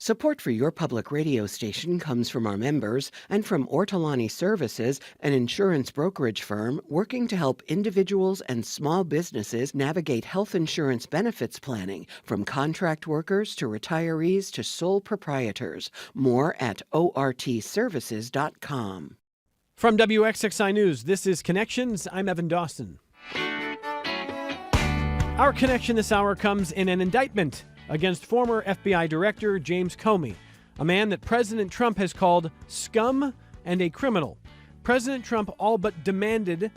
Support for your public radio station comes from our members and from Ortolani Services, an insurance brokerage firm working to help individuals and small businesses navigate health insurance benefits planning, from contract workers to retirees to sole proprietors. More at ortservices.com. From WXXI News, this is Connections. I'm Evan Dawson. Our connection this hour comes in an indictment against former FBI Director James Comey, a man that President Trump has called scum and a criminal. President Trump all but demanded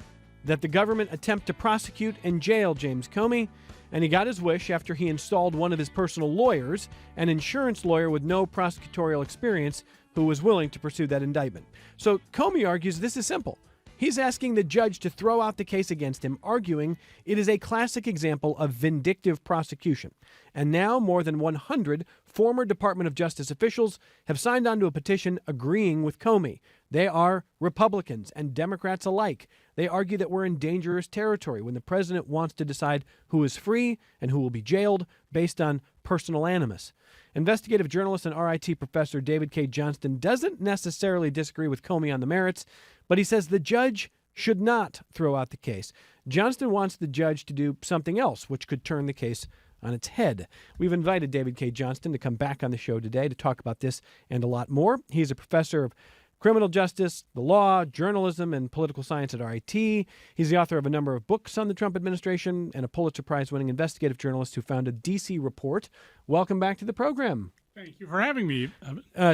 that the government attempt to prosecute and jail James Comey, and he got his wish after he installed one of his personal lawyers, an insurance lawyer with no prosecutorial experience, who was willing to pursue that indictment. So Comey argues this is simple. He's asking the judge to throw out the case against him, arguing it is a classic example of vindictive prosecution. And now more than 100 former Department of Justice officials have signed on to a petition agreeing with Comey. They are Republicans and Democrats alike. They argue that we're in dangerous territory when the president wants to decide who is free and who will be jailed based on personal animus. Investigative journalist and RIT professor David Cay Johnston doesn't necessarily disagree with Comey on the merits, but he says the judge should not throw out the case. Johnston wants the judge to do something else, which could turn the case on its head. We've invited David Cay Johnston to come back on the show today to talk about this and a lot more. He's a professor of criminal justice, the law, journalism, and political science at RIT. He's the author of a number of books on the Trump administration and a Pulitzer Prize-winning investigative journalist who founded DC Report. Welcome back to the program. Thank you for having me.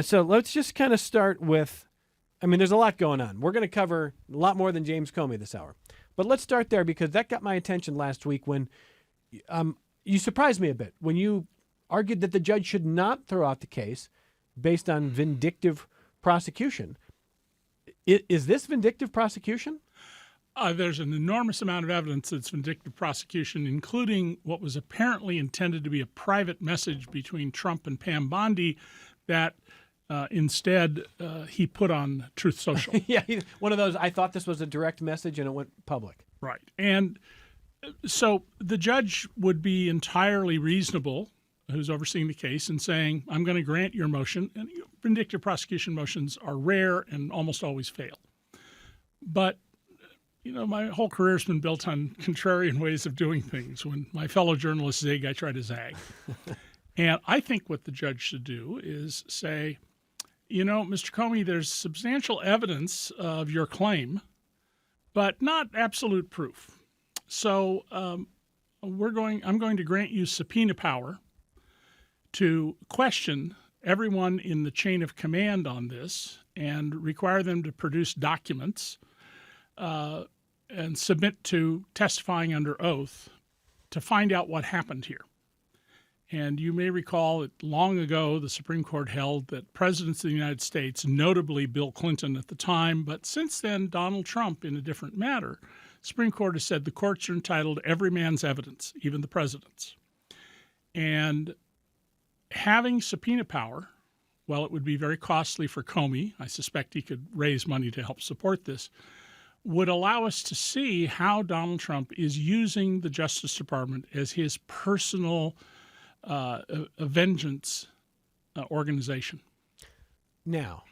So let's just kind of start with, there's a lot going on. We're going to cover a lot more than James Comey this hour. But let's start there because that got my attention last week when you surprised me a bit when you argued that the judge should not throw out the case based on vindictive prosecution. Is this vindictive prosecution? There's an enormous amount of evidence that's vindictive prosecution, including what was apparently intended to be a private message between Trump and Pam Bondi that instead he put on Truth Social. Yeah, one of those, I thought this was a direct message and it went public. Right. And so the judge would be entirely reasonable, who's overseeing the case, and saying, I'm going to grant your motion. And vindictive prosecution motions are rare and almost always fail. But, my whole career has been built on contrarian ways of doing things. When my fellow journalists zig, I try to zag. And I think what the judge should do is say, Mr. Comey, there's substantial evidence of your claim, but not absolute proof. So I'm going to grant you subpoena power to question everyone in the chain of command on this and require them to produce documents and submit to testifying under oath to find out what happened here. And you may recall that long ago the Supreme Court held that presidents of the United States, notably Bill Clinton at the time, but since then Donald Trump in a different matter, the Supreme Court has said the courts are entitled to every man's evidence, even the president's. And having subpoena power, while it would be very costly for Comey, I suspect he could raise money to help support this, would allow us to see how Donald Trump is using the Justice Department as his personal vengeance organization. Now,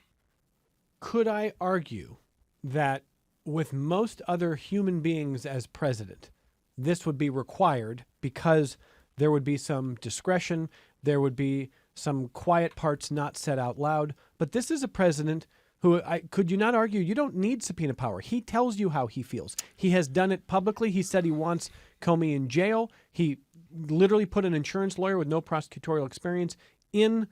could I argue that with most other human beings as president, this would be required because there would be some discretion, there would be some quiet parts not said out loud, but this is a president who, could you not argue, you don't need subpoena power. He tells you how he feels. He has done it publicly. He said he wants Comey in jail. He literally put an insurance lawyer with no prosecutorial experience in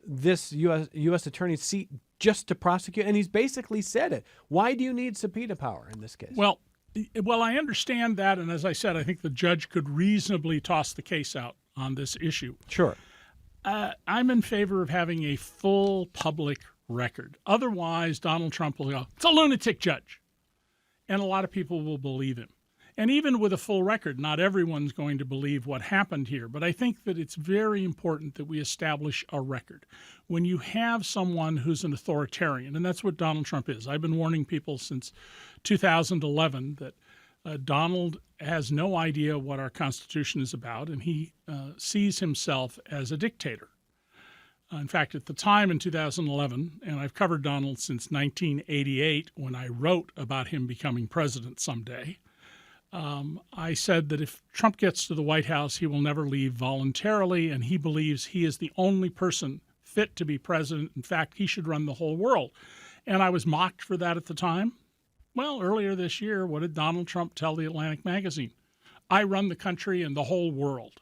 this U.S. attorney's seat just to prosecute, and he's basically said it. Why do you need subpoena power in this case? Well, I understand that, and as I said, I think the judge could reasonably toss the case out on this issue. Sure. I'm in favor of having a full public record. Otherwise, Donald Trump will go, it's a lunatic judge. And a lot of people will believe him. And even with a full record, not everyone's going to believe what happened here. But I think that it's very important that we establish a record. When you have someone who's an authoritarian, and that's what Donald Trump is. I've been warning people since 2011 that Donald has no idea what our Constitution is about, and he sees himself as a dictator. In fact, at the time in 2011, and I've covered Donald since 1988 when I wrote about him becoming president someday, I said that if Trump gets to the White House, he will never leave voluntarily, and he believes he is the only person fit to be president. In fact, he should run the whole world. And I was mocked for that at the time. Well, earlier this year, what did Donald Trump tell the Atlantic magazine? I run the country and the whole world.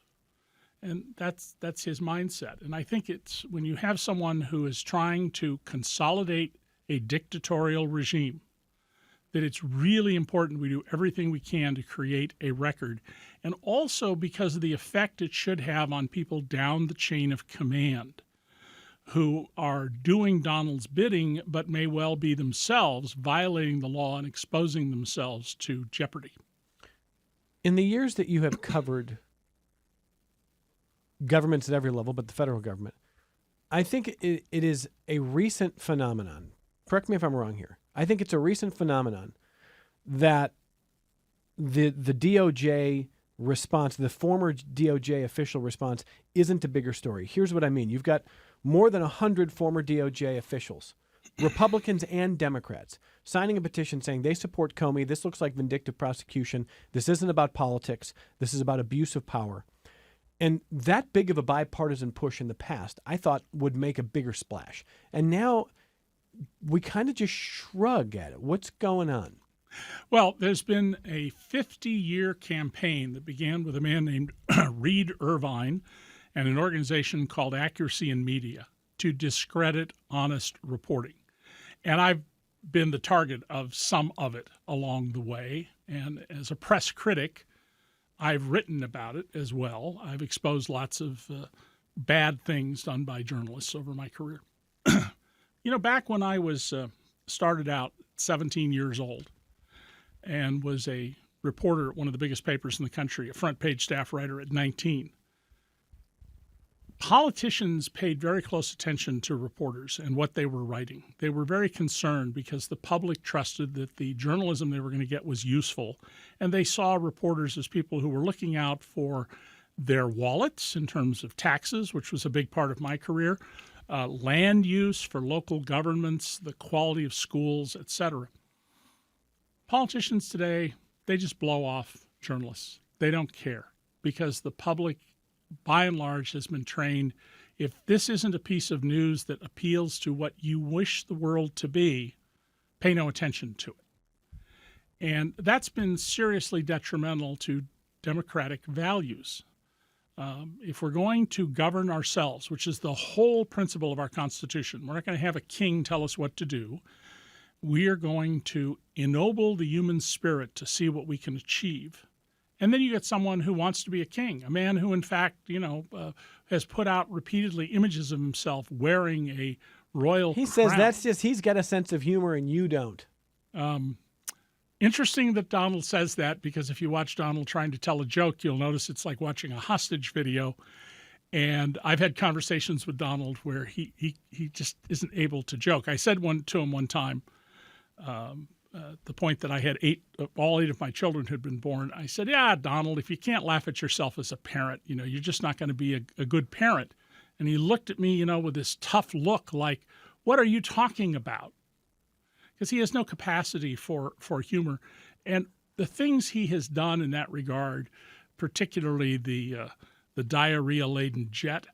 And that's his mindset. And I think it's when you have someone who is trying to consolidate a dictatorial regime, that it's really important we do everything we can to create a record. And also because of the effect it should have on people down the chain of command who are doing Donald's bidding, but may well be themselves violating the law and exposing themselves to jeopardy. In the years that you have covered governments at every level, but the federal government, I think it is a recent phenomenon. Correct me if I'm wrong here. I think it's a recent phenomenon that the DOJ response, the former DOJ official response, isn't a bigger story. Here's what I mean. You've got more than 100 former DOJ officials, Republicans and Democrats, signing a petition saying they support Comey. This looks like vindictive prosecution. This isn't about politics. This is about abuse of power. And that big of a bipartisan push in the past, I thought would make a bigger splash. And now we kind of just shrug at it. What's going on? Well, there's been a 50-year campaign that began with a man named Reed Irvine and an organization called Accuracy in Media to discredit honest reporting. And I've been the target of some of it along the way. And as a press critic, I've written about it as well. I've exposed lots of bad things done by journalists over my career. You know, back when I was started out 17 years old and was a reporter at one of the biggest papers in the country, a front page staff writer at 19, politicians paid very close attention to reporters and what they were writing. They were very concerned because the public trusted that the journalism they were going to get was useful, and they saw reporters as people who were looking out for their wallets in terms of taxes, which was a big part of my career, land use for local governments, the quality of schools, etc. Politicians today, they just blow off journalists. They don't care because the public, by and large, has been trained, if this isn't a piece of news that appeals to what you wish the world to be, pay no attention to it. And that's been seriously detrimental to democratic values. If we're going to govern ourselves, which is the whole principle of our Constitution, we're not going to have a king tell us what to do. We are going to ennoble the human spirit to see what we can achieve. And then you get someone who wants to be a king, a man who, in fact, has put out repeatedly images of himself wearing a royal crown. He says that's just, he's got a sense of humor and you don't. Interesting that Donald says that, because if you watch Donald trying to tell a joke, you'll notice it's like watching a hostage video. And I've had conversations with Donald where he just isn't able to joke. I said to him one time, the point that I had all eight of my children had been born, I said, yeah, Donald, if you can't laugh at yourself as a parent, you're just not going to be a good parent. And he looked at me, with this tough look like, what are you talking about? Because he has no capacity for humor. And the things he has done in that regard, particularly the diarrhea-laden jet,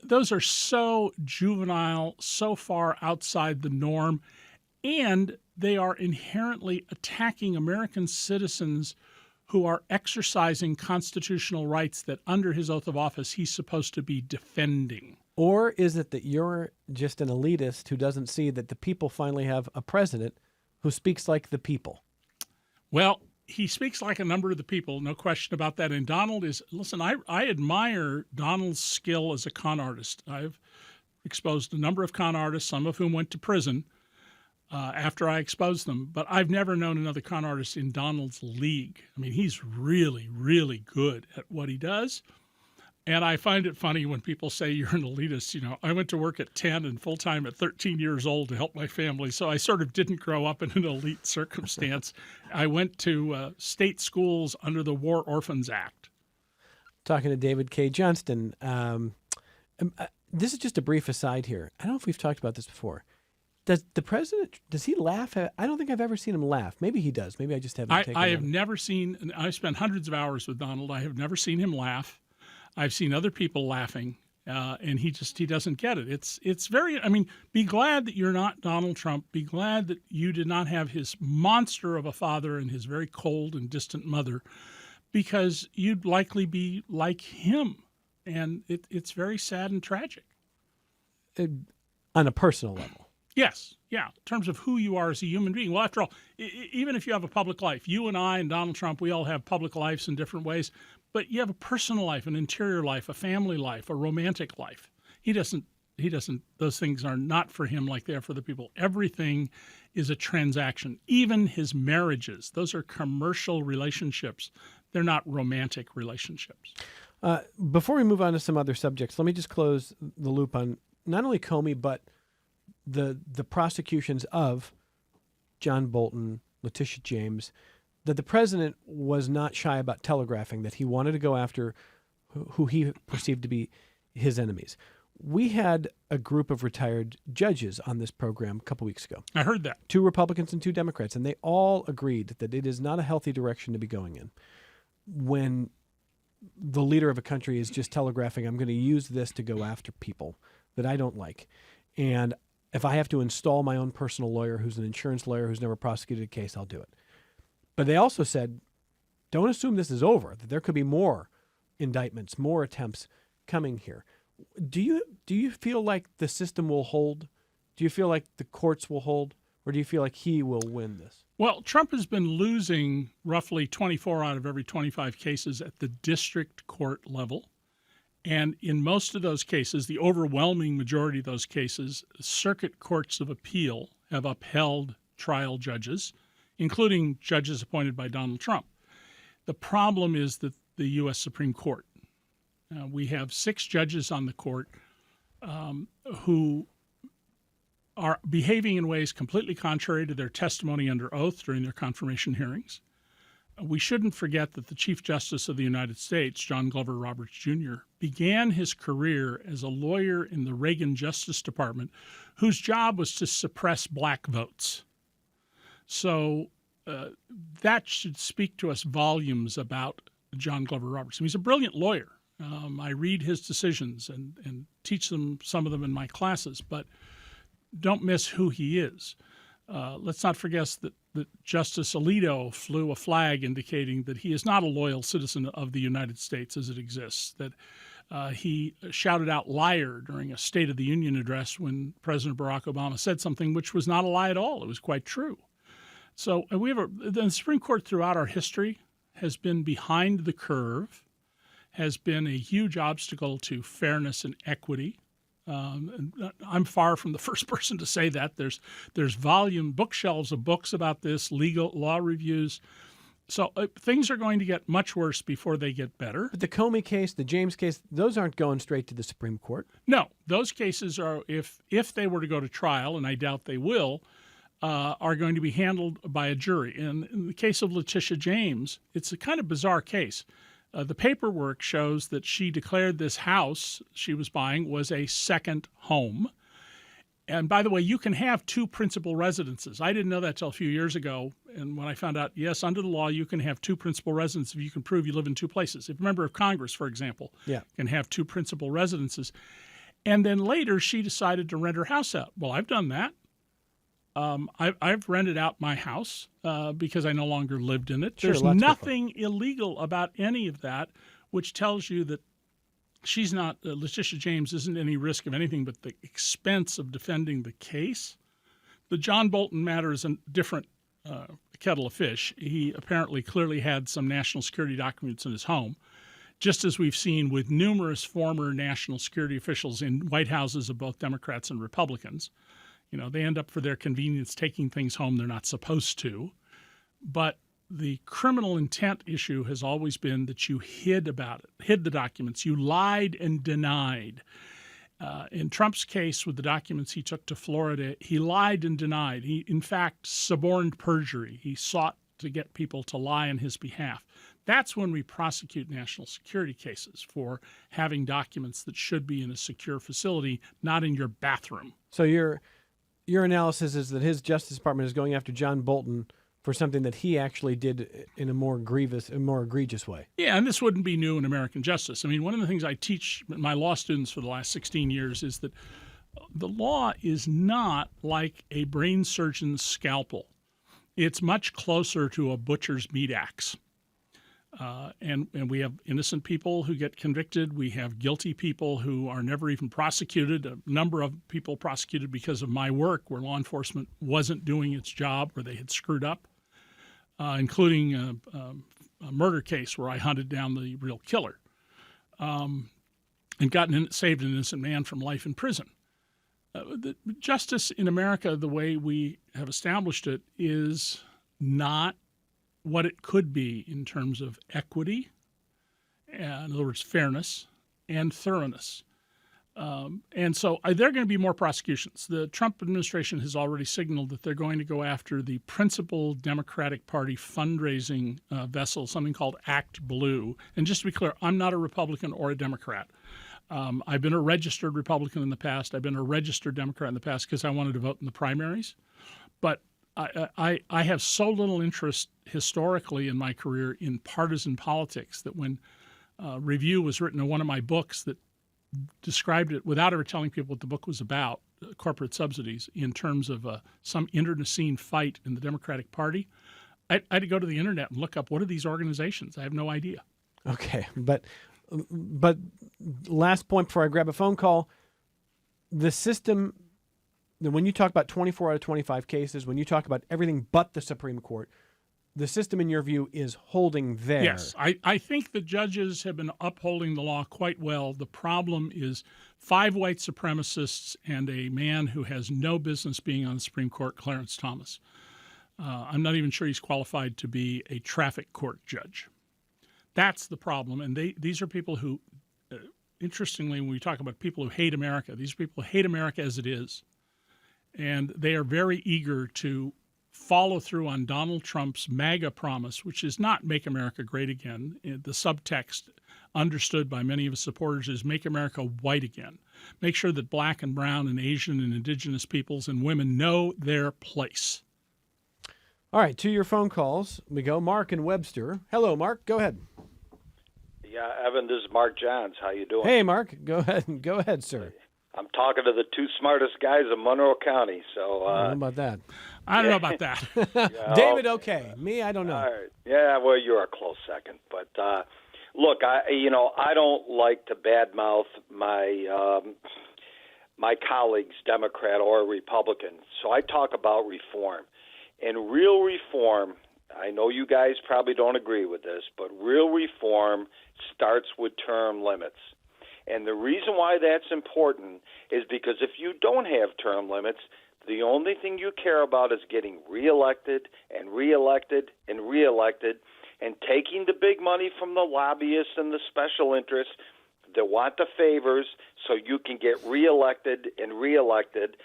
those are so juvenile, so far outside the norm, and they are inherently attacking American citizens who are exercising constitutional rights that under his oath of office he's supposed to be defending. Or is it that you're just an elitist who doesn't see that the people finally have a president who speaks like the people? Well, he speaks like a number of the people, no question about that. And Donald listen, I admire Donald's skill as a con artist. I've exposed a number of con artists, some of whom went to prison after I exposed them. But I've never known another con artist in Donald's league. I mean, he's really, really good at what he does. And I find it funny when people say you're an elitist. I went to work at 10 and full-time at 13 years old to help my family, so I sort of didn't grow up in an elite circumstance. I went to state schools under the War Orphans Act. Talking to David Cay Johnston. This is just a brief aside here. I don't know if we've talked about this before. Does the president, does he laugh? I don't think I've ever seen him laugh. Maybe he does. Maybe I just haven't taken I have never seen, and I've spent hundreds of hours with Donald. I have never seen him laugh. I've seen other people laughing, and he doesn't get it. It's very, I mean, be glad that you're not Donald Trump. Be glad that you did not have his monster of a father and his very cold and distant mother, because you'd likely be like him. And it's very sad and tragic. On a personal level. Yes, yeah, in terms of who you are as a human being. Well, after all, even if you have a public life, you and I and Donald Trump, we all have public lives in different ways, but you have a personal life, an interior life, a family life, a romantic life. He doesn't, those things are not for him like they are for the people. Everything is a transaction. Even his marriages, those are commercial relationships. They're not romantic relationships. Before we move on to some other subjects, let me just close the loop on not only Comey, but the prosecutions of John Bolton, Letitia James, that the president was not shy about telegraphing that he wanted to go after who he perceived to be his enemies. We had a group of retired judges on this program a couple weeks ago. I heard that. 2 Republicans and 2 Democrats, and they all agreed that it is not a healthy direction to be going in. When the leader of a country is just telegraphing, I'm going to use this to go after people that I don't like. And if I have to install my own personal lawyer who's an insurance lawyer who's never prosecuted a case, I'll do it. But they also said, don't assume this is over, that there could be more indictments, more attempts coming here. Do you feel like the system will hold? Do you feel like the courts will hold? Or do you feel like he will win this? Well, Trump has been losing roughly 24 out of every 25 cases at the district court level. And in most of those cases, the overwhelming majority of those cases, circuit courts of appeal have upheld trial judges, including judges appointed by Donald Trump. The problem is that the U.S. Supreme Court, we have 6 judges on the court who are behaving in ways completely contrary to their testimony under oath during their confirmation hearings. We shouldn't forget that the Chief Justice of the United States, John Glover Roberts Jr., began his career as a lawyer in the Reagan Justice Department, whose job was to suppress black votes. So that should speak to us volumes about John Glover Roberts. He's a brilliant lawyer. I read his decisions and teach some of them in my classes, but don't miss who he is. Let's not forget that Justice Alito flew a flag indicating that he is not a loyal citizen of the United States as it exists, that he shouted out liar during a State of the Union address when President Barack Obama said something which was not a lie at all. It was quite true. So the Supreme Court throughout our history has been behind the curve, has been a huge obstacle to fairness and equity. And I'm far from the first person to say that. There's bookshelves of books about this, legal law reviews. So things are going to get much worse before they get better. But the Comey case, the James case, those aren't going straight to the Supreme Court. No, those cases are, if they were to go to trial, and I doubt they will, are going to be handled by a jury. And in the case of Letitia James, it's a kind of bizarre case. The paperwork shows that she declared this house she was buying was a second home. And by the way, you can have 2 principal residences. I didn't know that till a few years ago. And when I found out, yes, under the law, you can have 2 principal residences if you can prove you live in 2 places. If a member of Congress, for example, can have 2 principal residences. And then later she decided to rent her house out. Well, I've done that. I've rented out my house because I no longer lived in it. Sure, there's nothing illegal about any of that, which tells you that she's not, Letitia James isn't any risk of anything but the expense of defending the case. The John Bolton matter is a different kettle of fish. He apparently clearly had some national security documents in his home, just as we've seen with numerous former national security officials in White Houses of both Democrats and Republicans. You know, they end up for their convenience taking things home they're not supposed to. But the criminal intent issue has always been that you hid the documents. You lied and denied. In Trump's case with the documents he took to Florida, he lied and denied. He, in fact, suborned perjury. He sought to get people to lie on his behalf. That's when we prosecute national security cases for having documents that should be in a secure facility, not in your bathroom. So your analysis is that his Justice Department is going after John Bolton for something that he actually did in a more egregious way. Yeah, and this wouldn't be new in American justice. I mean, one of the things I teach my law students for the last 16 years is that the law is not like a brain surgeon's scalpel. It's much closer to a butcher's meat axe. And we have innocent people who get convicted. We have guilty people who are never even prosecuted. A number of people prosecuted because of my work where law enforcement wasn't doing its job or they had screwed up, including a murder case where I hunted down the real killer and saved an innocent man from life in prison. The justice in America, the way we have established it, is not what it could be in terms of equity, in other words, fairness, and thoroughness. And so there are going to be more prosecutions. The Trump administration has already signaled that they're going to go after the principal Democratic Party fundraising vessel, something called Act Blue. And just to be clear, I'm not a Republican or a Democrat. I've been a registered Republican in the past. I've been a registered Democrat in the past because I wanted to vote in the primaries. But I have so little interest historically in my career in partisan politics that when a review was written in one of my books that described it without ever telling people what the book was about, corporate subsidies, in terms of some internecine fight in the Democratic Party, I had to go to the internet and look up what are these organizations. I have no idea. Okay, but last point before I grab a phone call, the system, when you talk about 24 out of 25 cases, when you talk about everything but the Supreme Court, the system, in your view, is holding there. Yes, I think the judges have been upholding the law quite well. The problem is 5 white supremacists and a man who has no business being on the Supreme Court, Clarence Thomas. I'm not even sure he's qualified to be a traffic court judge. That's the problem. And these are people who, interestingly, when we talk about people who hate America, these people hate America as it is. And they are very eager to follow through on Donald Trump's MAGA promise, which is not make America great again. The subtext understood by many of his supporters is make America white again. Make sure that black and brown and Asian and indigenous peoples and women know their place. All right, to your phone calls we go. Mark in Webster. Hello, Mark. Go ahead. Yeah, Evan, this is Mark Johns. How you doing? Hey, Mark. Go ahead, sir. I'm talking to the 2 smartest guys in Monroe County. So how about that? I don't know about that. Yeah, David, okay. Me, I don't know. All right. Yeah, well, you're a close second. But look, I don't like to badmouth my colleagues, Democrat or Republican. So I talk about reform. And real reform, I know you guys probably don't agree with this, but real reform starts with term limits. And the reason why that's important is because if you don't have term limits, the only thing you care about is getting reelected and reelected and reelected and taking the big money from the lobbyists and the special interests that want the favors so you can get reelected and reelected.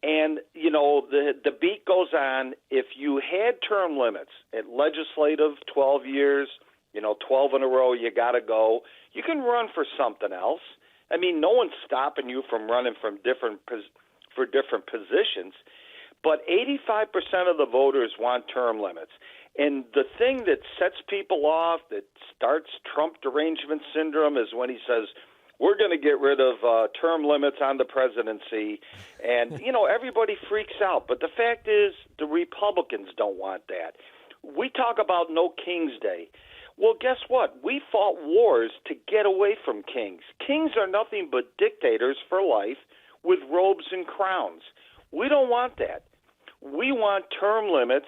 And, the beat goes on. If you had term limits at legislative, 12 years, 12 in a row, you got to go. You can run for something else. I mean, no one's stopping you from running for different positions. But 85% of the voters want term limits. And the thing that sets people off, that starts Trump derangement syndrome, is when he says, we're going to get rid of term limits on the presidency. And, everybody freaks out. But the fact is, the Republicans don't want that. We talk about no King's Day. Well, guess what? We fought wars to get away from kings. Kings are nothing but dictators for life with robes and crowns. We don't want that. We want term limits,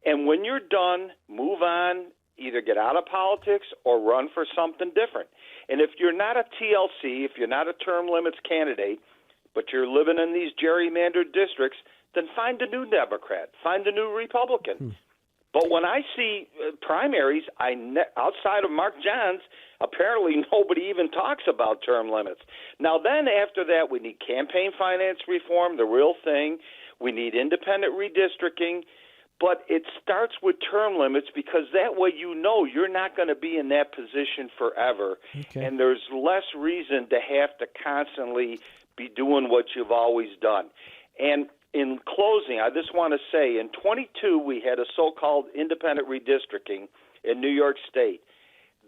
and when you're done, move on, either get out of politics or run for something different. And if you're not a TLC, if you're not a term limits candidate, but you're living in these gerrymandered districts, then find a new Democrat, find a new Republican. But when I see primaries, outside of Mark Johns, apparently nobody even talks about term limits. Now then, after that, we need campaign finance reform, the real thing. We need independent redistricting. But it starts with term limits because that way you know you're not going to be in that position forever. Okay. And there's less reason to have to constantly be doing what you've always done. And in closing, I just want to say in 22 we had a so-called independent redistricting in New York State.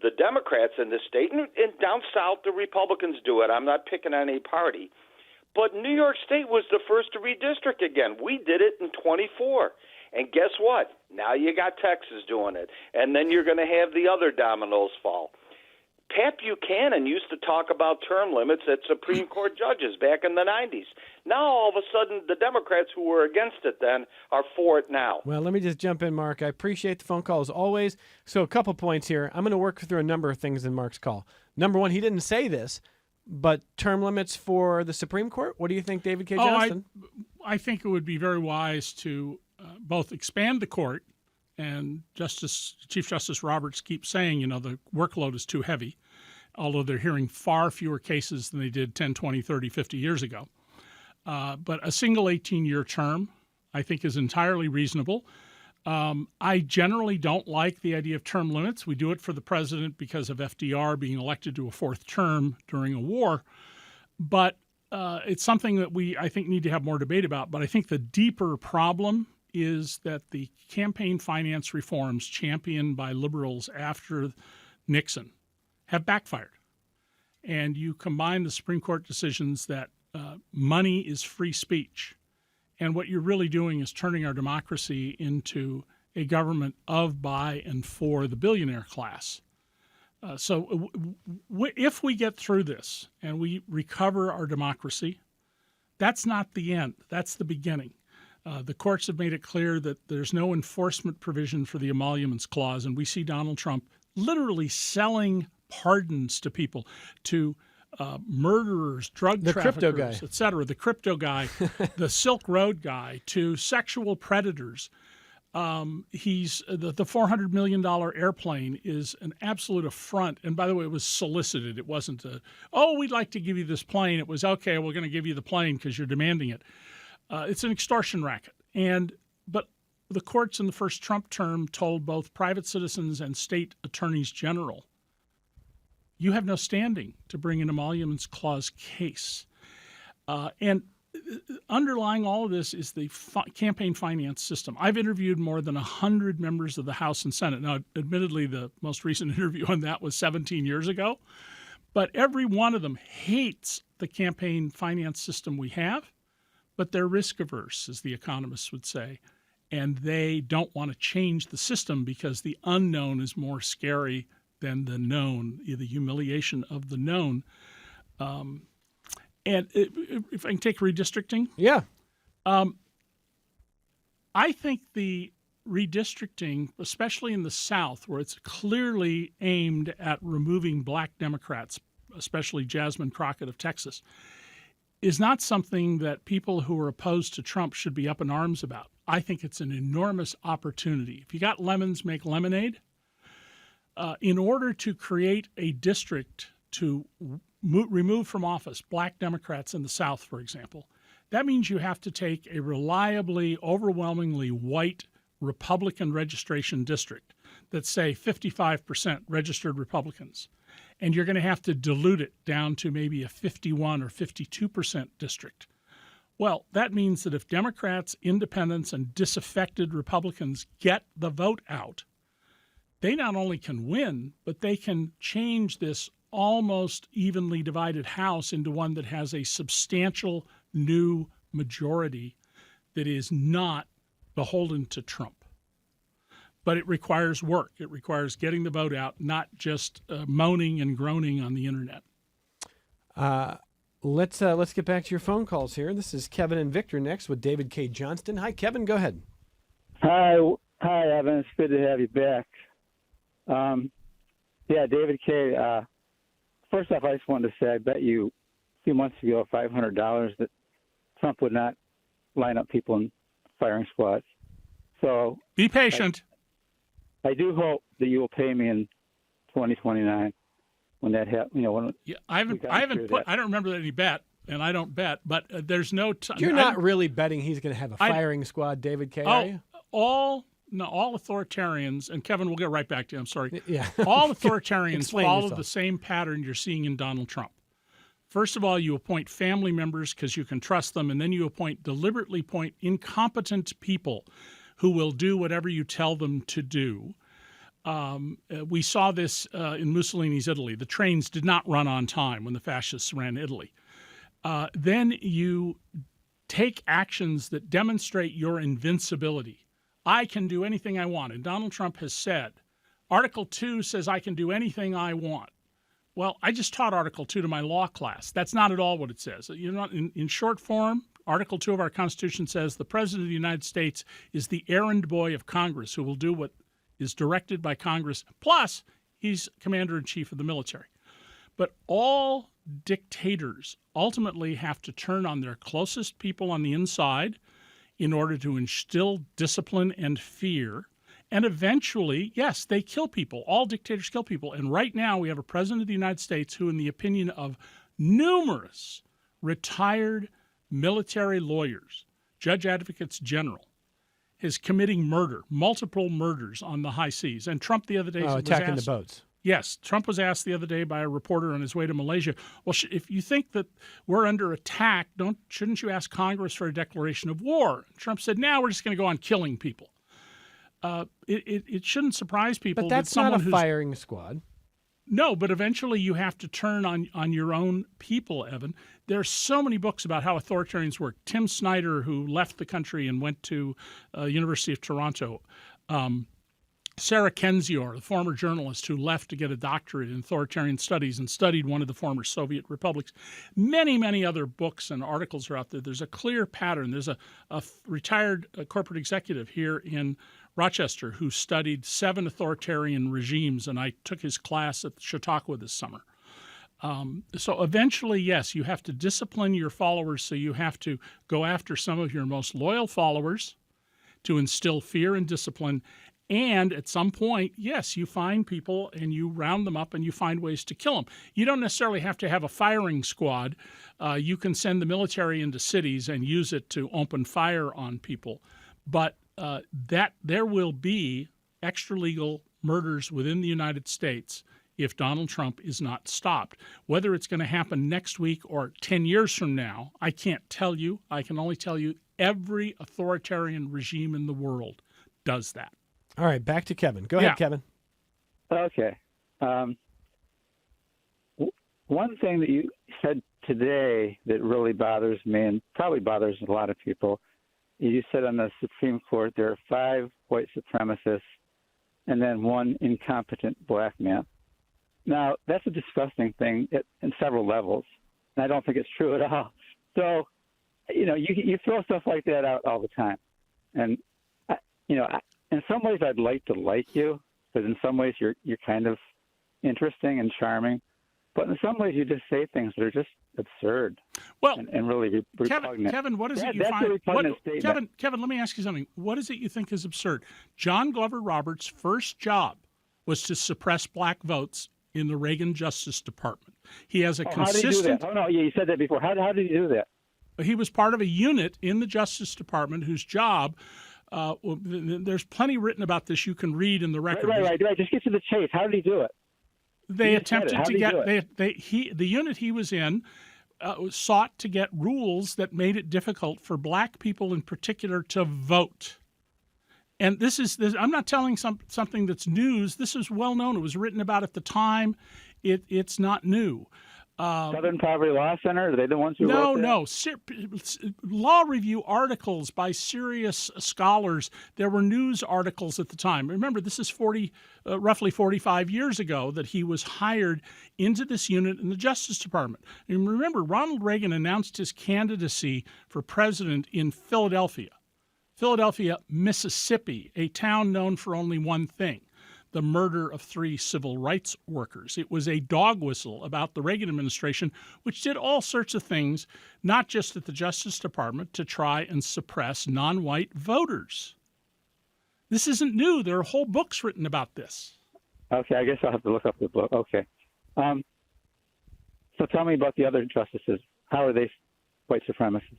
The Democrats in the state, and down south the Republicans do it. I'm not picking on any party. But New York State was the first to redistrict again. We did it in 24. And guess what? Now you got Texas doing it. And then you're going to have the other dominoes fall. Pat Buchanan used to talk about term limits at Supreme Court judges back in the 90s. Now, all of a sudden, the Democrats who were against it then are for it now. Well, let me just jump in, Mark. I appreciate the phone call as always. So a couple points here. I'm going to work through a number of things in Mark's call. Number one, he didn't say this, but term limits for the Supreme Court? What do you think, David Cay Johnston? I think it would be very wise to both expand the court, and Chief Justice Roberts keeps saying, the workload is too heavy, although they're hearing far fewer cases than they did 10, 20, 30, 50 years ago. But a single 18-year term, I think, is entirely reasonable. I generally don't like the idea of term limits. We do it for the president because of FDR being elected to a fourth term during a war. But it's something that we, I think, need to have more debate about. But I think the deeper problem is that the campaign finance reforms championed by liberals after Nixon have backfired. And you combine the Supreme Court decisions that money is free speech. And what you're really doing is turning our democracy into a government of, by, and for the billionaire class. So if we get through this and we recover our democracy, that's not the end. That's the beginning. The courts have made it clear that there's no enforcement provision for the emoluments clause, and we see Donald Trump literally selling pardons to people, to murderers, drug traffickers, et cetera, the crypto guy, the Silk Road guy, to sexual predators. He's the $400 million airplane is an absolute affront. And by the way, it was solicited. It wasn't we'd like to give you this plane. It was, okay, we're going to give you the plane because you're demanding it. It's an extortion racket. But the courts in the first Trump term told both private citizens and state attorneys general, you have no standing to bring an emoluments clause case. And underlying all of this is the campaign finance system. I've interviewed more than 100 members of the House and Senate. Now, admittedly, the most recent interview on that was 17 years ago. But every one of them hates the campaign finance system we have, but they're risk averse, as the economists would say. And they don't want to change the system because the unknown is more scary than the known, the humiliation of the known. And if I can take redistricting. Yeah. I think the redistricting, especially in the South, where it's clearly aimed at removing black Democrats, especially Jasmine Crockett of Texas, is not something that people who are opposed to Trump should be up in arms about. I think it's an enormous opportunity. If you got lemons, make lemonade. In order to create a district to remove from office black Democrats in the South, for example, that means you have to take a reliably, overwhelmingly white Republican registration district that's, say, 55% registered Republicans, and you're going to have to dilute it down to maybe a 51 or 52% district. Well, that means that if Democrats, independents, and disaffected Republicans get the vote out, they not only can win, but they can change this almost evenly divided House into one that has a substantial new majority that is not beholden to Trump. But it requires work. It requires getting the vote out, not just moaning and groaning on the internet. Let's get back to your phone calls here. This is Kevin and Victor next with David Cay Johnston. Hi, Kevin. Go ahead. Hi, Evan. It's good to have you back. David Cay. First off, I just wanted to say I bet you a few months ago, $500 that Trump would not line up people in firing squads. So be patient. I do hope that you will pay me in 2029 when that happens. I don't remember any bet, and I don't bet. But there's no. You're not really betting he's going to have a firing squad, David Cay, are you? all authoritarians, and Kevin, we'll get right back to you. I'm sorry. Yeah. All authoritarians Explain follow yourself. the same pattern you're seeing in Donald Trump. First of all, you appoint family members because you can trust them, and then you deliberately appoint incompetent people who will do whatever you tell them to do. We saw this in Mussolini's Italy. The trains did not run on time when the fascists ran Italy. Then you take actions that demonstrate your invincibility. I can do anything I want. And Donald Trump has said, Article 2 says I can do anything I want. Well, I just taught Article 2 to my law class. That's not at all what it says. In short form, Article 2 of our Constitution says the President of the United States is the errand boy of Congress who will do what is directed by Congress. Plus, he's commander-in-chief of the military. But all dictators ultimately have to turn on their closest people on the inside in order to instill discipline and fear. And eventually, yes, they kill people. All dictators kill people. And right now we have a president of the United States who, in the opinion of numerous retired military lawyers, judge advocates general, is committing multiple murders on the high seas. And Trump the other day was attacking asked, the boats. Yes, Trump was asked the other day by a reporter on his way to Malaysia, well, if you think that we're under attack, shouldn't you ask Congress for a declaration of war? Trump said, no, we're just going to go on killing people. It shouldn't surprise people. But that's that not a firing squad. No, but eventually you have to turn on your own people, Evan. There are so many books about how authoritarians work. Tim Snyder, who left the country and went to University of Toronto, Sarah Kendzior, the former journalist who left to get a doctorate in authoritarian studies and studied one of the former Soviet republics. Many, many other books and articles are out there. There's a clear pattern. There's a retired corporate executive here in Rochester who studied 7 authoritarian regimes, and I took his class at Chautauqua this summer. So eventually, yes, you have to discipline your followers, so you have to go after some of your most loyal followers to instill fear and discipline. And at some point, yes, you find people and you round them up and you find ways to kill them. You don't necessarily have to have a firing squad. You can send the military into cities and use it to open fire on people. But that there will be extralegal murders within the United States if Donald Trump is not stopped. Whether it's going to happen next week or 10 years from now, I can't tell you. I can only tell you every authoritarian regime in the world does that. All right, back to Kevin. Go ahead, Kevin. Okay. One thing that you said today that really bothers me and probably bothers a lot of people, you said on the Supreme Court there are 5 white supremacists and then 1 incompetent black man. Now, that's a disgusting thing in several levels, and I don't think it's true at all. So, you throw stuff like that out all the time. And, in some ways I'd like to like you, because in some ways you're kind of interesting and charming. But in some ways you just say things that are just absurd and really repugnant. Kevin, what is it you find? Kevin, let me ask you something. What is it you think is absurd? John Glover Roberts' first job was to suppress black votes in the Reagan Justice Department. He has a consistent... How did he do that? Oh, no, you said that before. How did he do that? He was part of a unit in the Justice Department whose job... there's plenty written about this you can read in the record. Right. Just get to the chase. How did he do it? They attempted to get the unit he was in sought to get rules that made it difficult for black people in particular to vote. And this I'm not telling something that's news. This is well known. It was written about at the time. It's not new. Southern Poverty Law Center? Are they the ones who wrote that? No. Law review articles by serious scholars. There were news articles at the time. Remember, this is roughly 45 years ago that he was hired into this unit in the Justice Department. And remember, Ronald Reagan announced his candidacy for president in Philadelphia, Mississippi, a town known for only one thing: the murder of 3 civil rights workers. It was a dog whistle about the Reagan administration, which did all sorts of things, not just at the Justice Department, to try and suppress non-white voters. This isn't new. There are whole books written about this. Okay, I guess I'll have to look up the book. Okay. So tell me about the other justices. How are they white supremacists?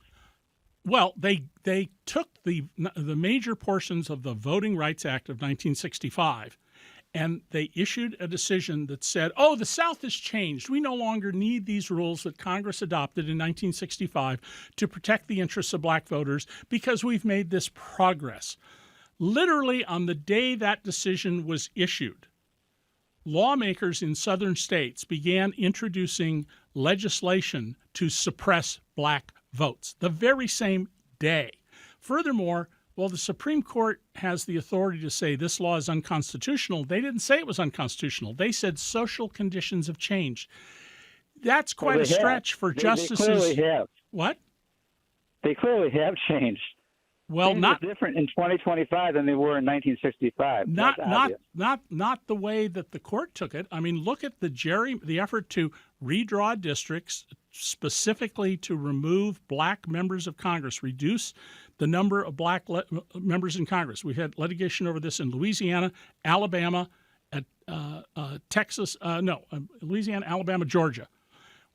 Well, they took the major portions of the Voting Rights Act of 1965, and they issued a decision that said, oh, the South has changed. We no longer need these rules that Congress adopted in 1965 to protect the interests of black voters because we've made this progress. Literally on the day that decision was issued, lawmakers in southern states began introducing legislation to suppress black votes the very same day. Furthermore, while the Supreme Court has the authority to say this law is unconstitutional, they didn't say it was unconstitutional. They said social conditions have changed. That's quite a stretch for justices. They clearly have. What? They clearly have changed. Well, Things not are different in 2025 than they were in 1965. Not the way that the court took it. I mean, look at the effort to redraw districts specifically to remove black members of Congress, reduce the number of black members in Congress. We had litigation over this in Louisiana, Alabama, Louisiana, Alabama, Georgia,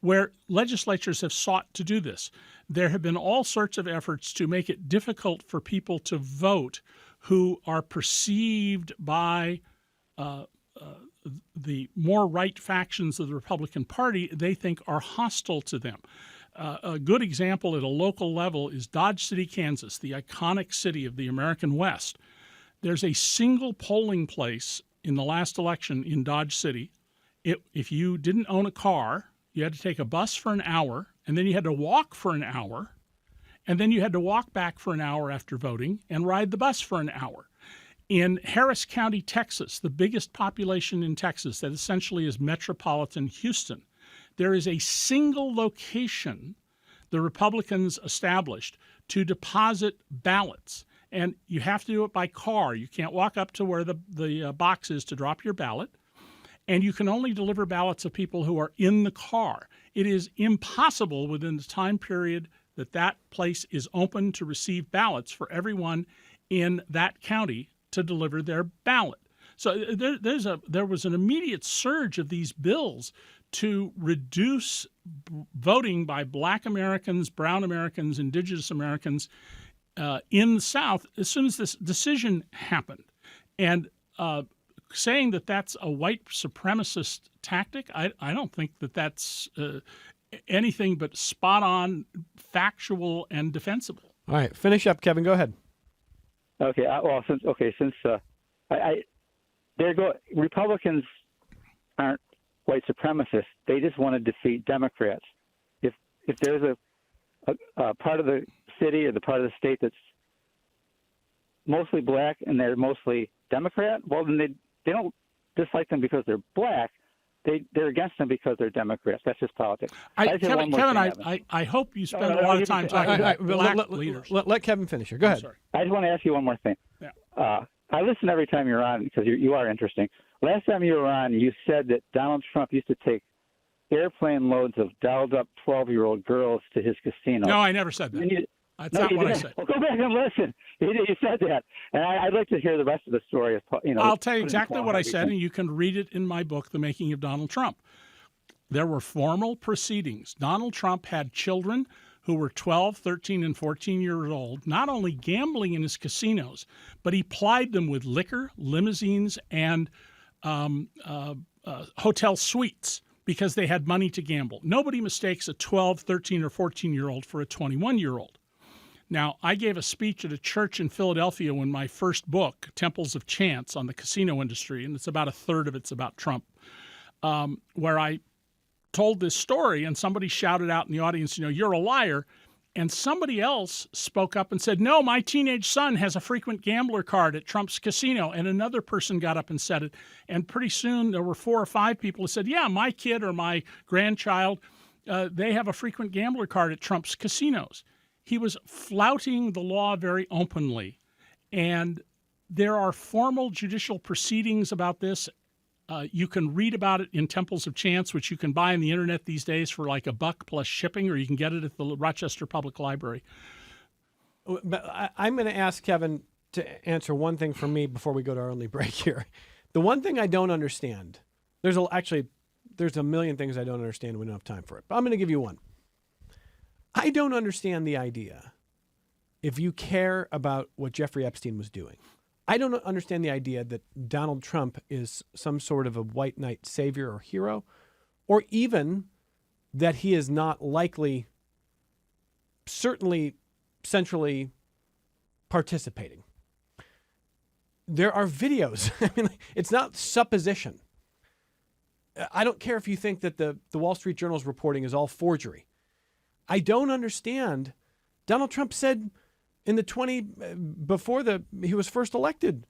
where legislatures have sought to do this. There have been all sorts of efforts to make it difficult for people to vote who are perceived by the more right factions of the Republican Party, they think are hostile to them. A good example at a local level is Dodge City, Kansas, the iconic city of the American West. There's a single polling place in the last election in Dodge City. If you didn't own a car, you had to take a bus for an hour, and then you had to walk for an hour, and then you had to walk back for an hour after voting and ride the bus for an hour. In Harris County, Texas, the biggest population in Texas that essentially is metropolitan Houston, there is a single location the Republicans established to deposit ballots. And you have to do it by car. You can't walk up to where the box is to drop your ballot. And you can only deliver ballots of people who are in the car. It is impossible within the time period that place is open to receive ballots for everyone in that county to deliver their ballot. So there was an immediate surge of these bills to reduce voting by black Americans, brown Americans, indigenous Americans in the South as soon as this decision happened. And saying that that's a white supremacist tactic, I don't think that's anything but spot on, factual, and defensible. All right, finish up, Kevin. Go ahead. Okay. Republicans aren't white supremacists. They just want to defeat Democrats. If there's a part of the city or the part of the state that's mostly black and they're mostly Democrat, well, then they don't dislike them because they're black. They're against them because they're Democrats. That's just politics. Kevin, I hope you spend a lot of time talking about black leaders. Let Kevin finish here. Go ahead. I just want to ask you one more thing. Yeah. I listen every time you're on because you are interesting. Last time you were on, you said that Donald Trump used to take airplane loads of dolled-up 12-year-old girls to his casino. No, I never said that. That's not what I said. Well, go back and listen. You said that. And I'd like to hear the rest of the story. I'll tell you exactly what I said, and you can read it in my book, The Making of Donald Trump. There were formal proceedings. Donald Trump had children who were 12, 13, and 14 years old, not only gambling in his casinos, but he plied them with liquor, limousines, and hotel suites because they had money to gamble. Nobody mistakes a 12, 13, or 14-year-old for a 21-year-old. Now, I gave a speech at a church in Philadelphia when my first book, Temples of Chance, on the casino industry, and it's about a third of it's about Trump, where I told this story, and somebody shouted out in the audience, you're a liar. And somebody else spoke up and said, no, my teenage son has a frequent gambler card at Trump's casino. And another person got up and said it. And pretty soon there were 4 or 5 people who said, yeah, my kid or my grandchild, they have a frequent gambler card at Trump's casinos. He was flouting the law very openly. And there are formal judicial proceedings about this. You can read about it in Temples of Chance, which you can buy on the internet these days for like $1 plus shipping, or you can get it at the Rochester Public Library. But I'm going to ask Kevin to answer one thing for me before we go to our only break here. The one thing I don't understand, there's a million things I don't understand. We don't have time for it, but I'm going to give you one. I don't understand the idea if you care about what Jeffrey Epstein was doing. I don't understand the idea that Donald Trump is some sort of a white knight savior or hero, or even that he is not likely, certainly centrally participating. There are videos. I mean, it's not supposition. I don't care if you think that the Wall Street Journal's reporting is all forgery. I don't understand. Donald Trump said in the before he was first elected,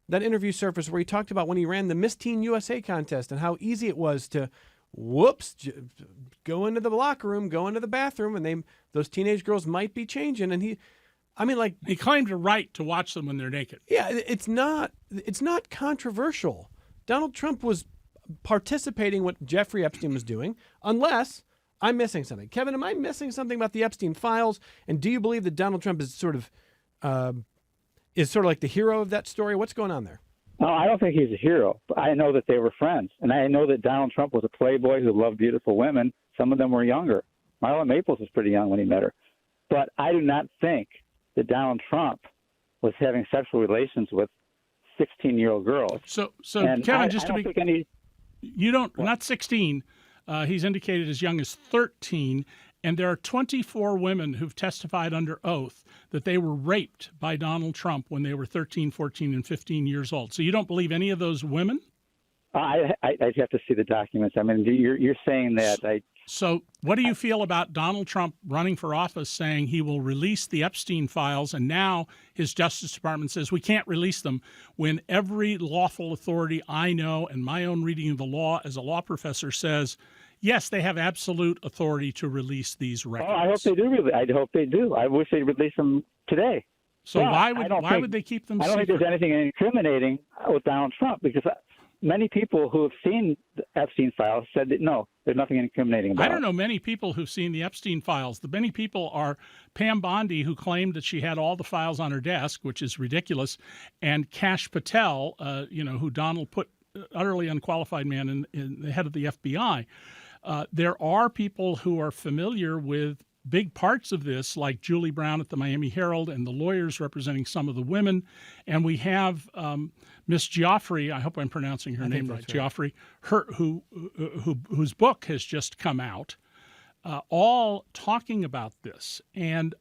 that interview surfaced where he talked about when he ran the Miss Teen USA contest and how easy it was to, go into the locker room, go into the bathroom, and those teenage girls might be changing. And he claimed a right to watch them when they're naked. Yeah, it's not controversial. Donald Trump was participating what Jeffrey Epstein was doing, unless I'm missing something. Kevin, am I missing something about the Epstein files? And do you believe that Donald Trump is sort of like the hero of that story? What's going on there? No, I don't think he's a hero. But I know that they were friends, and I know that Donald Trump was a playboy who loved beautiful women. Some of them were younger. Marla Maples was pretty young when he met her. But I do not think that Donald Trump was having sexual relations with 16-year-old girls. So and Kevin, not 16. He's indicated as young as 13, and there are 24 women who've testified under oath that they were raped by Donald Trump when they were 13, 14, and 15 years old. So you don't believe any of those women? I'd have to see the documents. I mean, you're saying that. So what do you feel about Donald Trump running for office saying he will release the Epstein files, and now his Justice Department says we can't release them, when every lawful authority I know and my own reading of the law as a law professor says, yes, they have absolute authority to release these records? Oh, I hope they do. I hope they do. I wish they'd release them today. So why would they keep them secret? I don't think there's anything incriminating with Donald Trump, because many people who have seen the Epstein files said that, no, there's nothing incriminating about it. I don't know many people who've seen the Epstein files. The many people are Pam Bondi, who claimed that she had all the files on her desk, which is ridiculous, and Kash Patel, who Donald put, utterly unqualified man, in the head of the FBI. There are people who are familiar with big parts of this, like Julie Brown at the Miami Herald and the lawyers representing some of the women. And we have Miss Geoffrey, I hope I'm pronouncing her name right, Geoffrey, whose book has just come out, all talking about this. And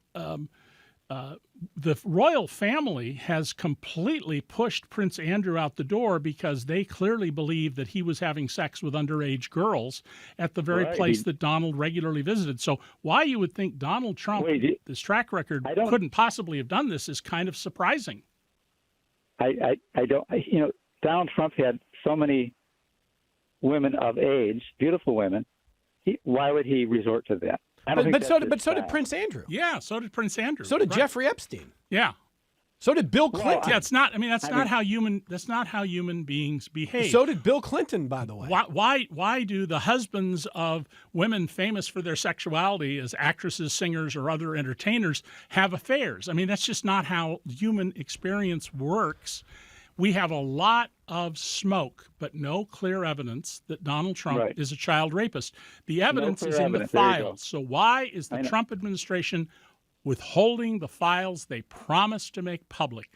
the royal family has completely pushed Prince Andrew out the door because they clearly believe that he was having sex with underage girls at the very place that Donald regularly visited. So why you would think Donald Trump, this track record, couldn't possibly have done this is kind of surprising. I don't, Donald Trump had so many women of age, beautiful women. Why would he resort to that? But so did Prince Andrew. Yeah, so did Prince Andrew. So did Jeffrey Epstein. Yeah. So did Bill Clinton. That's not how human beings behave. So did Bill Clinton, by the way. Why do the husbands of women famous for their sexuality as actresses, singers, or other entertainers have affairs? I mean, that's just not how human experience works. We have a lot of smoke, but no clear evidence that Donald Trump is a child rapist. The evidence is in the files. So why is the Trump administration withholding the files they promised to make public?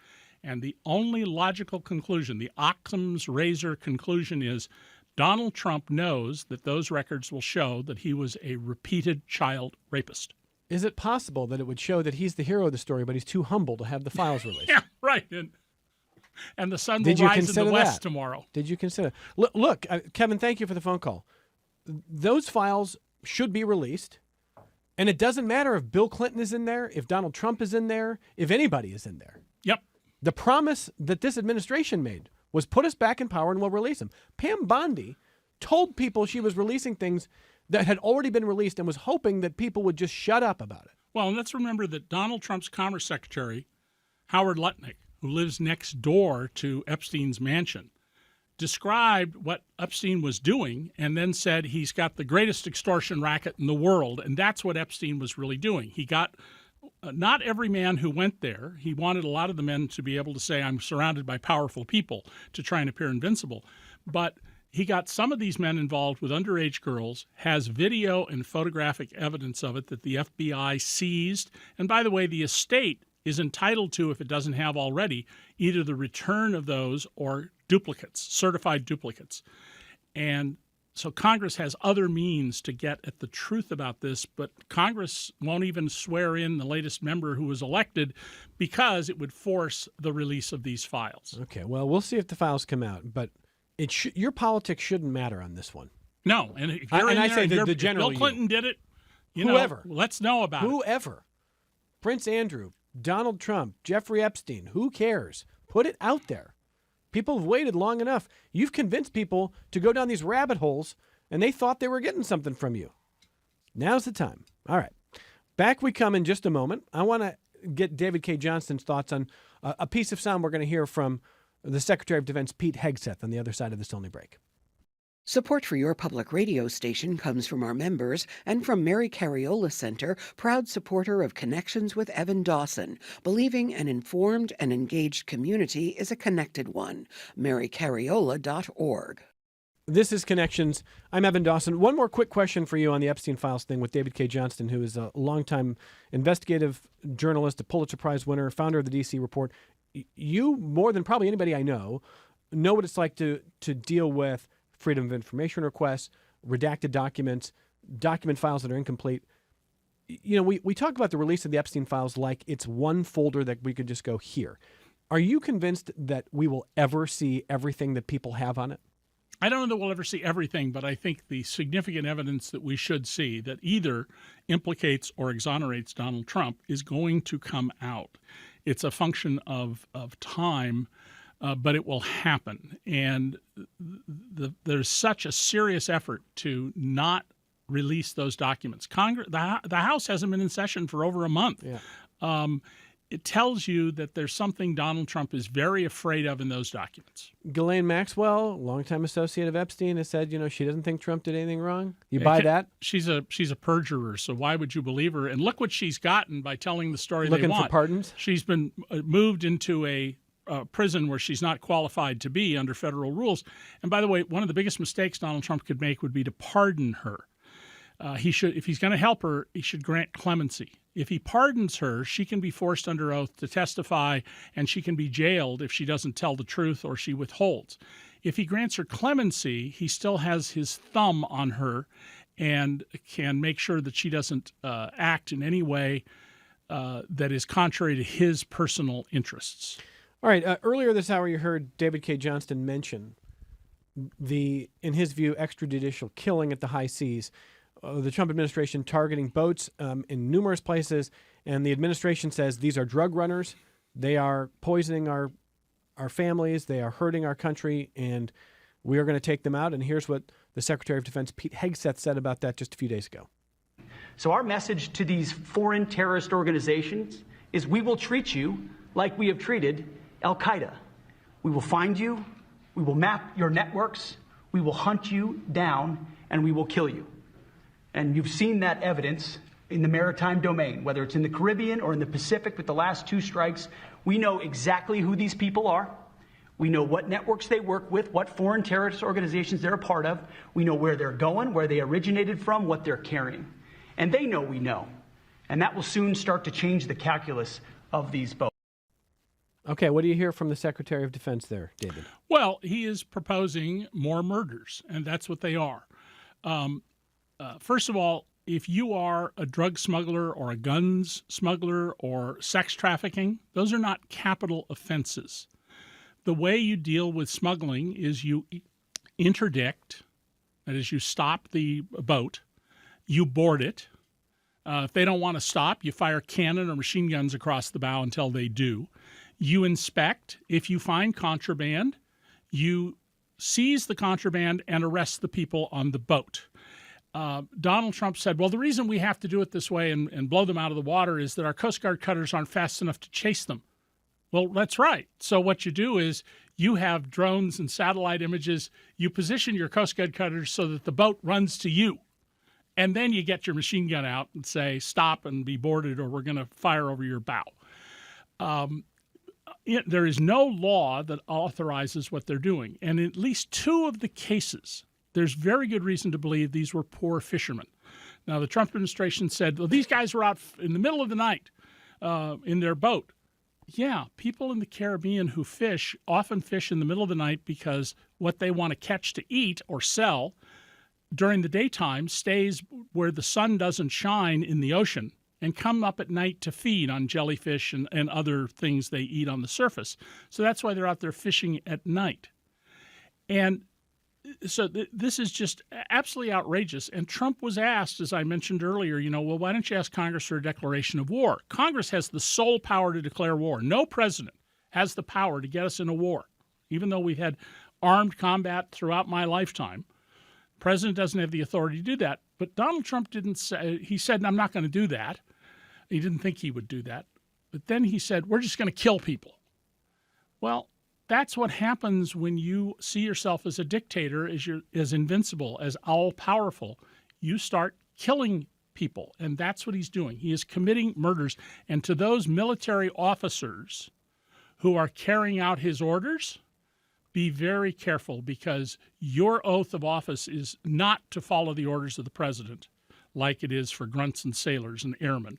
And the only logical conclusion, the Occam's razor conclusion, is Donald Trump knows that those records will show that he was a repeated child rapist. Is it possible that it would show that he's the hero of the story, but he's too humble to have the files released? Yeah, right. And the sun will rise in the west tomorrow. Did you consider? Look, Kevin, thank you for the phone call. Those files should be released, and it doesn't matter if Bill Clinton is in there, if Donald Trump is in there, if anybody is in there. Yep. The promise that this administration made was put us back in power and we'll release them. Pam Bondi told people she was releasing things that had already been released and was hoping that people would just shut up about it. Well, and let's remember that Donald Trump's Commerce Secretary, Howard Lutnick, who lives next door to Epstein's mansion, described what Epstein was doing and then said he's got the greatest extortion racket in the world, and that's what Epstein was really doing. He got not every man who went there. He wanted a lot of the men to be able to say, I'm surrounded by powerful people, to try and appear invincible. But he got some of these men involved with underage girls, has video and photographic evidence of it that the FBI seized. And by the way, the estate is entitled to, if it doesn't have already, either the return of those or duplicates, certified duplicates. And so Congress has other means to get at the truth about this, but Congress won't even swear in the latest member who was elected because it would force the release of these files. Okay, well, we'll see if the files come out, but your politics shouldn't matter on this one. No, and if you're in I there, say if the general Bill Clinton did it, whoever, let's know about it. Whoever. Prince Andrew, Donald Trump, Jeffrey Epstein, who cares? Put it out there. People have waited long enough. You've convinced people to go down these rabbit holes, and they thought they were getting something from you. Now's the time. All right. Back we come in just a moment. I want to get David Cay Johnston's thoughts on a piece of sound we're going to hear from the Secretary of Defense, Pete Hegseth, on the other side of this only break. Support for your public radio station comes from our members and from Mary Cariola Center, proud supporter of Connections with Evan Dawson, believing an informed and engaged community is a connected one. marycariola.org. This is Connections. I'm Evan Dawson. One more quick question for you on the Epstein Files thing with David Cay Johnston, who is a longtime investigative journalist, a Pulitzer Prize winner, founder of the DC Report. You, more than probably anybody I know what it's like to deal with freedom of information requests, redacted documents, document files that are incomplete. You know, we talk about the release of the Epstein Files like it's one folder that we could just go here. Are you convinced that we will ever see everything that people have on it? I don't know that we'll ever see everything, but I think the significant evidence that we should see that either implicates or exonerates Donald Trump is going to come out. It's a function of time, but it will happen. And there's such a serious effort to not release those documents. The House hasn't been in session for over a month. Yeah. It tells you that there's something Donald Trump is very afraid of in those documents. Ghislaine Maxwell, longtime associate of Epstein, has said, she doesn't think Trump did anything wrong. You buy that? She's a perjurer, so why would you believe her? And look what she's gotten by telling the story Looking they want. for pardons? She's been moved into a prison where she's not qualified to be under federal rules. And by the way, one of the biggest mistakes Donald Trump could make would be to pardon her. If he's going to help her, he should grant clemency. If he pardons her, she can be forced under oath to testify, and she can be jailed if she doesn't tell the truth or she withholds. If he grants her clemency, he still has his thumb on her and can make sure that she doesn't act in any way that is contrary to his personal interests. All right. Earlier this hour, you heard David Cay Johnston mention in his view, extrajudicial killing at the high seas. The Trump administration targeting boats in numerous places, and the administration says these are drug runners. They are poisoning our families. They are hurting our country, and we are going to take them out. And here's what the Secretary of Defense, Pete Hegseth, said about that just a few days ago. So our message to these foreign terrorist organizations is we will treat you like we have treated Al-Qaeda. We will find you, we will map your networks, we will hunt you down, and we will kill you. And you've seen that evidence in the maritime domain, whether it's in the Caribbean or in the Pacific with the last two strikes. We know exactly who these people are. We know what networks they work with, what foreign terrorist organizations they're a part of. We know where they're going, where they originated from, what they're carrying. And they know we know. And that will soon start to change the calculus of these boats. Okay, what do you hear from the Secretary of Defense there, David? Well, he is proposing more murders, and that's what they are. First of all, if you are a drug smuggler or a guns smuggler or sex trafficking, those are not capital offenses. The way you deal with smuggling is you interdict, that is, you stop the boat, you board it. If they don't want to stop, you fire cannon or machine guns across the bow until they do. You inspect. If you find contraband, you seize the contraband and arrest the people on the boat. Donald Trump said, well, the reason we have to do it this way and blow them out of the water is that our Coast Guard cutters aren't fast enough to chase them. Well, that's right. So what you do is you have drones and satellite images. You position your Coast Guard cutters so that the boat runs to you. And then you get your machine gun out and say, stop and be boarded or we're going to fire over your bow. There is no law that authorizes what they're doing. And in at least two of the cases, there's very good reason to believe these were poor fishermen. Now, the Trump administration said, well, these guys were out in the middle of the night in their boat. Yeah, people in the Caribbean who fish often fish in the middle of the night because what they want to catch to eat or sell during the daytime stays where the sun doesn't shine in the ocean and come up at night to feed on jellyfish and other things they eat on the surface. So that's why they're out there fishing at night. And so this is just absolutely outrageous. And Trump was asked, as I mentioned earlier, well, why don't you ask Congress for a declaration of war? Congress has the sole power to declare war. No president has the power to get us in a war, even though we've had armed combat throughout my lifetime. The president doesn't have the authority to do that. But Donald Trump didn't say, he said, I'm not going to do that. He didn't think he would do that. But then he said, we're just going to kill people. Well, that's what happens when you see yourself as a dictator, as invincible, as all-powerful. You start killing people, and that's what he's doing. He is committing murders. And to those military officers who are carrying out his orders, be very careful, because your oath of office is not to follow the orders of the president like it is for grunts and sailors and airmen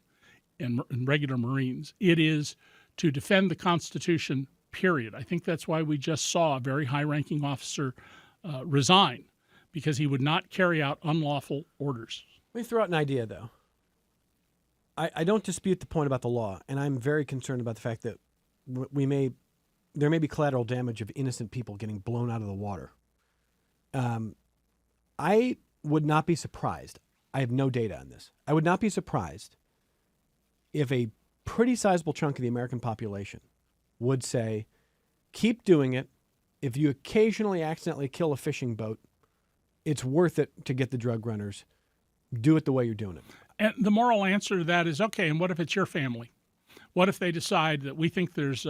and regular Marines. It is to defend the Constitution, period. I think that's why we just saw a very high-ranking officer resign, because he would not carry out unlawful orders. Let me throw out an idea, though. I don't dispute the point about the law, and I'm very concerned about the fact that there may be collateral damage of innocent people getting blown out of the water. I would not be surprised. I have no data on this. I would not be surprised if a pretty sizable chunk of the American population would say, keep doing it. If you occasionally accidentally kill a fishing boat, it's worth it to get the drug runners. Do it the way you're doing it. And the moral answer to that is, okay, and what if it's your family? What if they decide that we think there's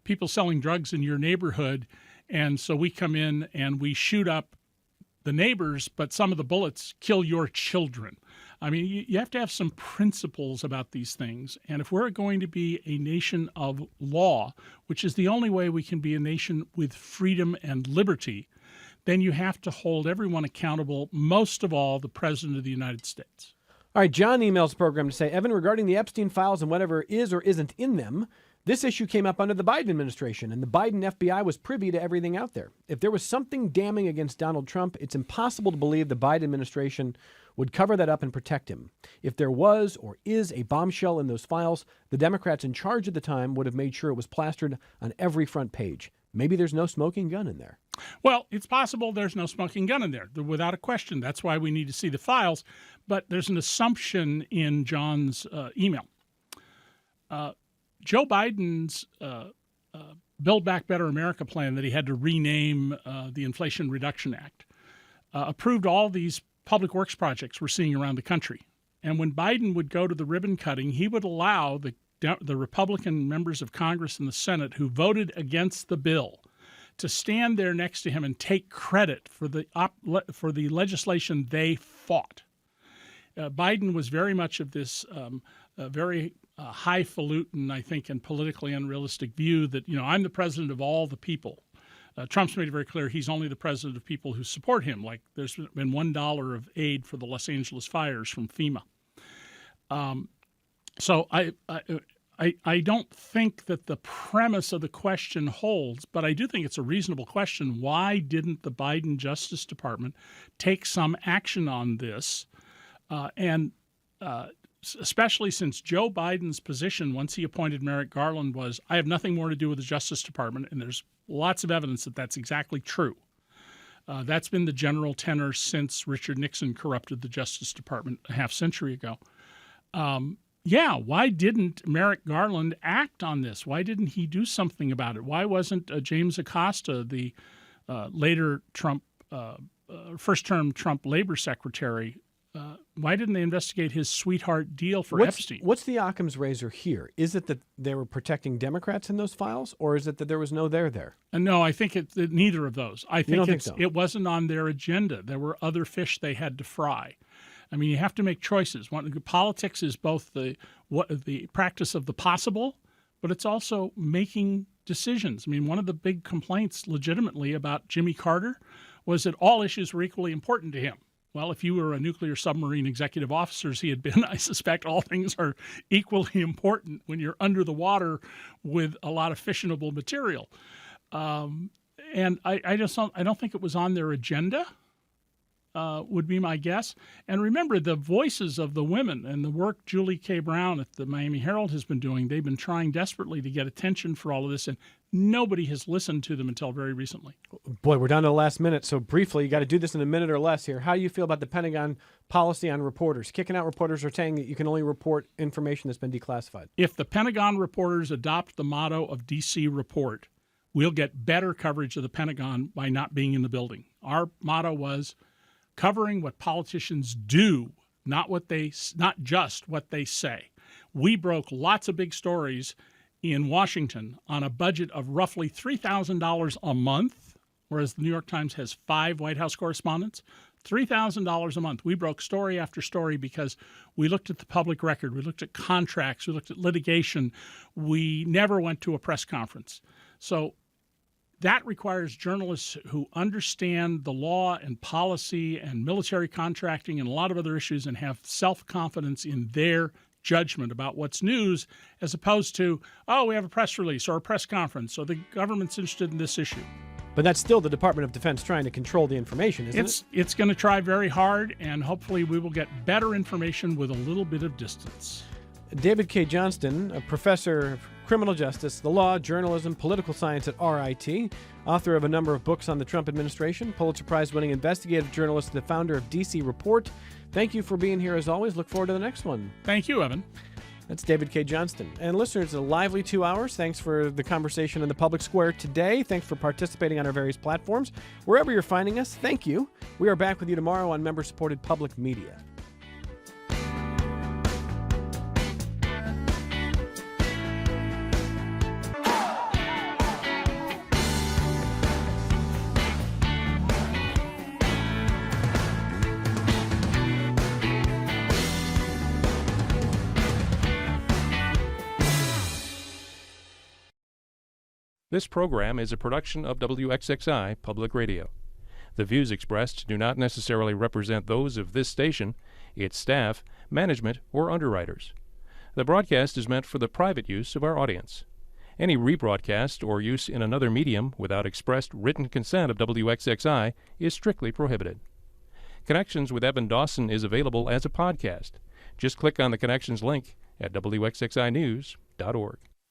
people selling drugs in your neighborhood, and so we come in and we shoot up the neighbors, but some of the bullets kill your children? I mean, you have to have some principles about these things. And if we're going to be a nation of law, which is the only way we can be a nation with freedom and liberty, then you have to hold everyone accountable, most of all the President of the United States. All right, John emails the program to say, Evan, regarding the Epstein files and whatever is or isn't in them, this issue came up under the Biden administration, and the Biden FBI was privy to everything out there. If there was something damning against Donald Trump, it's impossible to believe the Biden administration would cover that up and protect him. If there was or is a bombshell in those files, the Democrats in charge at the time would have made sure it was plastered on every front page. Maybe there's no smoking gun in there. Well, it's possible there's no smoking gun in there, without a question. That's why we need to see the files. But there's an assumption in John's email. Joe Biden's Build Back Better America plan that he had to rename the Inflation Reduction Act approved all these public works projects we're seeing around the country. And when Biden would go to the ribbon cutting, he would allow the Republican members of Congress and the Senate who voted against the bill to stand there next to him and take credit for the legislation they fought. Biden was very much of this very highfalutin, I think, and politically unrealistic view that, I'm the president of all the people. Trump's made it very clear he's only the president of people who support him, like there's been $1 of aid for the Los Angeles fires from FEMA. So I don't think that the premise of the question holds, but I do think it's a reasonable question. Why didn't the Biden Justice Department take some action on this? Especially since Joe Biden's position, once he appointed Merrick Garland, was, I have nothing more to do with the Justice Department, and there's lots of evidence that that's exactly true. That's been the general tenor since Richard Nixon corrupted the Justice Department a half century ago. Why didn't Merrick Garland act on this? Why didn't he do something about it? Why wasn't James Acosta, the later Trump, first-term Trump labor secretary, why didn't they investigate his sweetheart deal for Epstein? What's the Occam's razor here? Is it that they were protecting Democrats in those files, or is it that there was no there? No, I think it's neither of those. I think so? It wasn't on their agenda. There were other fish they had to fry. I mean, you have to make choices. Politics is both the practice of the possible, but it's also making decisions. I mean, one of the big complaints legitimately about Jimmy Carter was that all issues were equally important to him. Well, if you were a nuclear submarine executive officer, as he had been, I suspect all things are equally important when you're under the water with a lot of fissionable material. And I don't think it was on their agenda, would be my guess. And remember, the voices of the women and the work Julie K. Brown at the Miami Herald has been doing, they've been trying desperately to get attention for all of this, and nobody has listened to them until very recently. Boy, we're down to the last minute, so briefly, you got to do this in a minute or less here. How do you feel about the Pentagon policy on reporters, kicking out reporters or saying that you can only report information that's been declassified? If the Pentagon reporters adopt the motto of DC Report, we'll get better coverage of the Pentagon by not being in the building. Our motto was covering what politicians do, not just what they say. We broke lots of big stories in Washington on a budget of roughly $3,000 a month, whereas the New York Times has 5 White House correspondents. $3,000 a month. We broke story after story because we looked at the public record, we looked at contracts, we looked at litigation. We never went to a press conference. So that requires journalists who understand the law and policy and military contracting and a lot of other issues and have self-confidence in their judgment about what's news, as opposed to, oh, we have a press release or a press conference, so the government's interested in this issue. But that's still the Department of Defense trying to control the information, isn't it? It's going to try very hard, and hopefully we will get better information with a little bit of distance. David Cay Johnston, a professor of criminal justice, the law, journalism, political science at RIT, author of a number of books on the Trump administration, Pulitzer Prize-winning investigative journalist, the founder of DC Report. Thank you for being here as always. Look forward to the next one. Thank you, Evan. That's David Cay Johnston. And listeners, a lively 2 hours. Thanks for the conversation in the public square today. Thanks for participating on our various platforms. Wherever you're finding us, thank you. We are back with you tomorrow on member-supported public media. This program is a production of WXXI Public Radio. The views expressed do not necessarily represent those of this station, its staff, management, or underwriters. The broadcast is meant for the private use of our audience. Any rebroadcast or use in another medium without expressed written consent of WXXI is strictly prohibited. Connections with Evan Dawson is available as a podcast. Just click on the Connections link at WXXInews.org.